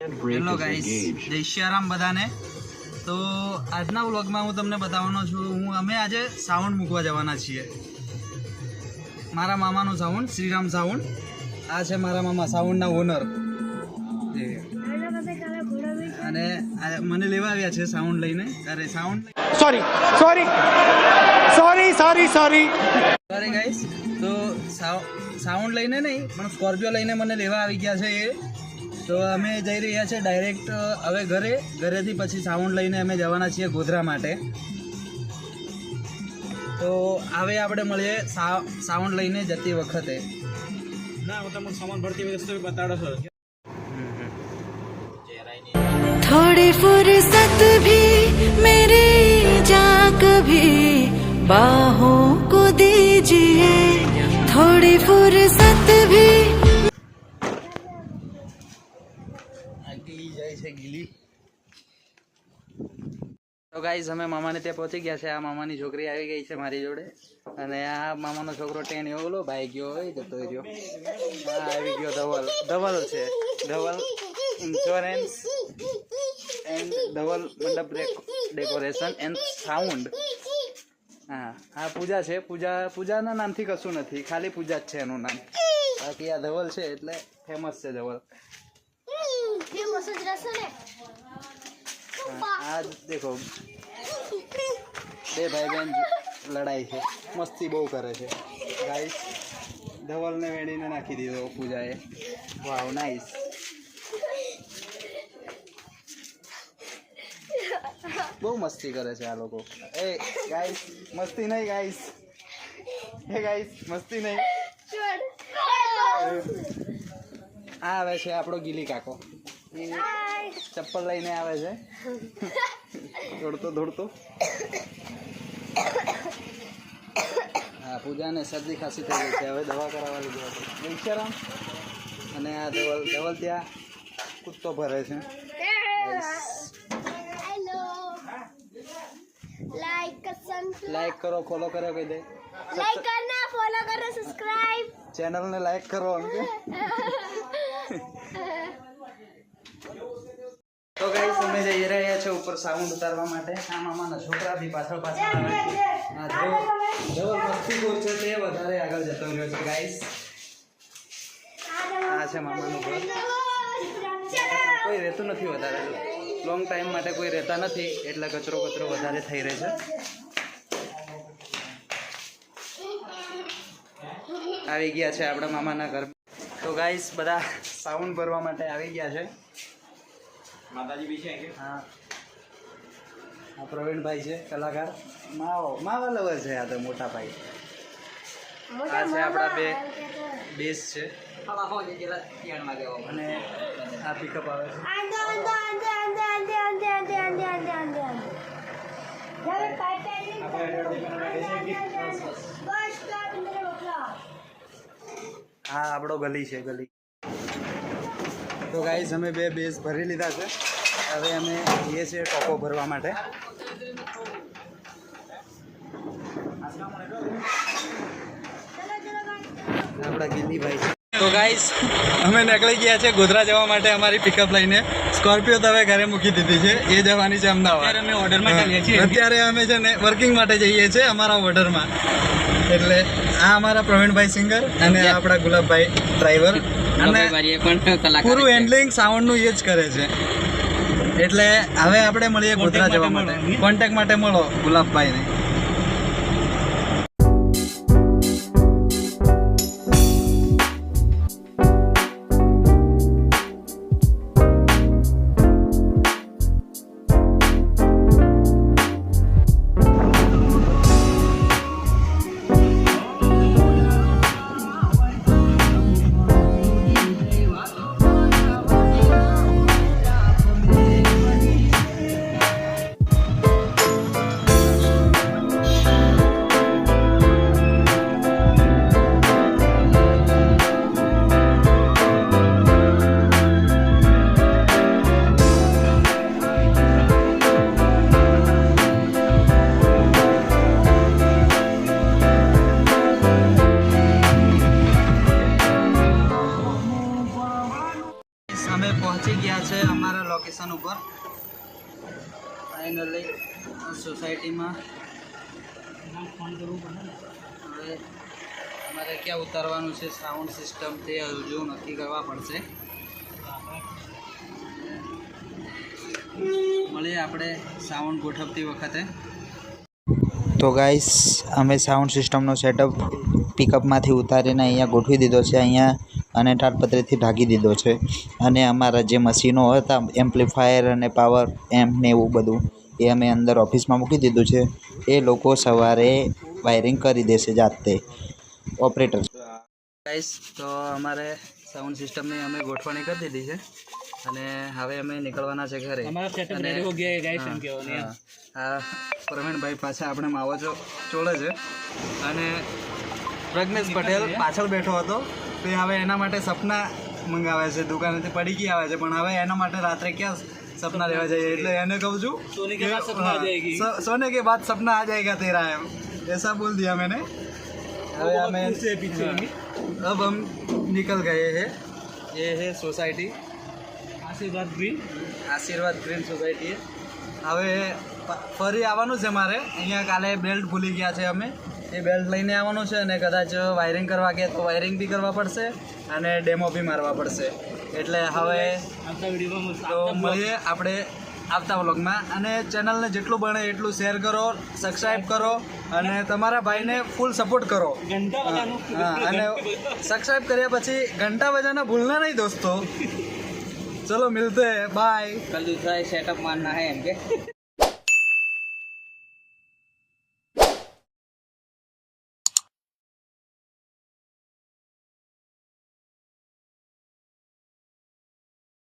Hello guys, જય શ્યારામ બધાને. તો આજના વ્લોગમાં હું તમને બતાવવાનો છું, અમે આજે સાઉન્ડ મૂકવા જવાના છીએ. મારા મામાનું સાઉન્ડ, શ્રીરામ સાઉન્ડ. આ છે મારા મામા, સાઉન્ડના ઓનર. અને મને લેવા આવ્યા છે સાઉન્ડ લઈને. અરે સાઉન્ડ સોરી ગાઈસ. તો સાઉન્ડ લઈને નહીં પણ સ્કોર્પિયો લઈને મને લેવા આવી ગયા છે એ. તો અમે જઈ રહ્યા છીએ ડાયરેક્ટ હવે ઘરેથી પછી સાઉન્ડ લઈને અમે જવાના છીએ ગોધરા માટે. તો હવે આપણે મળીએ સાઉન્ડ લઈને જતી વખતે. ના હું તમને સામાન ભરતી વસ્તુ બતાડો છો. थोड़ी फुर्सत भी मेरी जा कभी बाहों को दीजिए, थोड़ी फुर्सत भी. ગીલી. તો ગાઈઝ અમે મામાને ત્યાં પહોંચી ગયા છે. આ મામાની છોકરી આવી ગઈ છે મારી જોડે, અને આ મામાનો છોકરો ટેણીઓ ઓલો ભાઈ ગયો હોય જતો રહ્યો. હા આવી ગયો ધવલ છે. ધવલ ઇન્સ્યોરન્સ એન્ડ ધવલ મંડપ ડેકોરેશન એન્ડ સાઉન્ડ. હા આ પૂજા છે. પૂજાના નામથી કશું નથી, ખાલી પૂજા જ છે એનું નામ. બાકી આ ધવલ છે એટલે ફેમસ છે ધવલ. આ દેખો બે ભાઈ બહેન લડાઈ છે, મસ્તી બહુ કરે છે ગાઈસ. ધવલને વેણીને નાખી દીધો પૂજાએ. વાવ નાઈસ. બહુ મસ્તી કરે છે આ લોકો. એ ગાઈસ મસ્તી નહીં ગાઈસ. હે ગાઈસ મસ્તી નહીં. આ આવે છે આપણો ગીલી કાકો. ચપ્પલ લઈને આવે છે દોડતો. હા પૂજાને શરદી ખાંસી થઈ ગઈ છે, હવે દવા કરાવવા લીધી હતી વિચારામ. અને આ ધવલ ત્યાં કૂદતો ભરે છે. લાઈક કરો, ફોલો કરો કહી દે. લાઈક करना, फॉलो करो, सब्सक्राइब. ચેનલને લાઈક કરો એમ કે. તો ગાઈસ અમે જઈ રહ્યા છે ઉપર સાઉન્ડ ઉતારવા માટે. આ મામાના છોકરા બી પાછળ આવે છે. આ ધવલ મસ્તીખોર છે તે વધારે આગળ જતો રહ્યો છે ગાઈસ. આ છે મામાનું ઘર. કોઈ રહેતું નથી વધારે, લોંગ ટાઈમ માટે કોઈ રહેતા નથી એટલે કચરો વધારે થઈ રહે છે. આવી ગયા છે આપણા મામાના ઘર. તો ગાઈસ બધા સાઉન્ડ ભરવા માટે આવી ગયા છે. માતાજી બી છે. હા આ પ્રવીણભાઈ છે કલાકાર. માવા લવર છે આ તો મોટા ભાઈ. આ છે આપણા બેસ છે. અને આ પિકઅપ આવે છે. હા આપણો ગલી છે ગલી. તો ગાઈઝ અમે બે બેઝ ભરી લીધા છે. હવે અમે જઈએ છીએ ટોપો ભરવા માટે. આપણા ગિલ્લીભાઈ છે. તો ગાઈઝ અમે નીકળી ગયા છે ગોધરા જવા માટે અમારી પિકઅપ લઈને. સ્કોર્પિયો તો હવે ઘરે મૂકી દીધી છે, એ જવાની છે અમદાવાદ. અમે ઓર્ડરમાં ચાલીએ છીએ. અત્યારે અમે છે ને વર્કિંગ માટે જઈએ છીએ અમારા ઓર્ડરમાં. એટલે આ અમારા પ્રવીણભાઈ સિંગર અને આપણા ગુલાબભાઈ ડ્રાઈવર. અને પૂરું હેન્ડલિંગ સાઉન્ડનું એ જ કરે છે. એટલે હવે આપણે મળીએ ગોધરા જવા માટે. કોન્ટેક્ટ માટે મળો ગુલાબભાઈને. ગયા છે અમારા લોકેશન ઉપર ફાઇનલી સોસાયટીમાં. હવે અમારે ક્યાં ઉતારવાનું છે સાઉન્ડ સિસ્ટમ તે હજુ નક્કી કરવા પડશે. મળીએ આપણે સાઉન્ડ ગોઠવતી વખતે. તો ગાઈસ અમે સાઉન્ડ સિસ્ટમનો સેટઅપ પિકઅપમાંથી ઉતારીને અહીંયા ગોઠવી દીધો છે અહીંયા, અને તાડપત્રીથી ઢાંકી દીધો છે. અને અમારા જે મશીનો હતા એમ્પ્લીફાયર અને પાવર એમ્પ ને એવું બધું એ અમે અંદર ઓફિસમાં મૂકી દીધું છે. એ લોકો સવારે વાયરિંગ કરી દેશે જાતે ઓપરેટર. ગાઈસ તો અમારે સાઉન્ડ સિસ્ટમની અમે ગોઠવણી કરી દીધી છે અને હવે અમે નીકળવાના છે ઘરે. હા, પ્રવીણભાઈ પાછા આપણે માવો ચોળે છે અને પ્રજ્ઞેશ પટેલ પાછળ બેઠો હતો તો હવે એના માટે સપના મંગાવે છે, દુકાનેથી પડીકી આવે છે, પણ હવે એના માટે રાત્રે ક્યાં સપના લેવા જઈએ, એટલે એને કહું છું સોને કે બાદ સપના આ જાયગા તેરા એમ ऐसा बोल दिया मैंने. હવે અમે अब हम निकल गए हैं. ये है सोसाइटी આશીર્વાદ ગ્રીન સોસાયટી. હવે ફરી આવવાનું છે મારે અહીંયા. કાલે બેલ્ટ ભૂલી ગયા છે અમે, એ બેલ્ટ લઈને આવવાનું છે અને કદાચ વાયરિંગ કરવા કે તો વાયરિંગ બી કરવા પડશે અને ડેમો બી મારવા પડશે. એટલે હવે તો મળીએ આપણે આવતા વ્લોગમાં. અને ચેનલને જેટલું બને એટલું શેર કરો, સબસ્ક્રાઈબ કરો અને તમારા ભાઈને ફૂલ સપોર્ટ કરો. અને સબસ્ક્રાઈબ કર્યા પછી ઘંટા બજાના ભૂલના નહીં દોસ્તો. चलो मिलते हैं, बाय. कल दूसरा सेटअप मारना है इनके.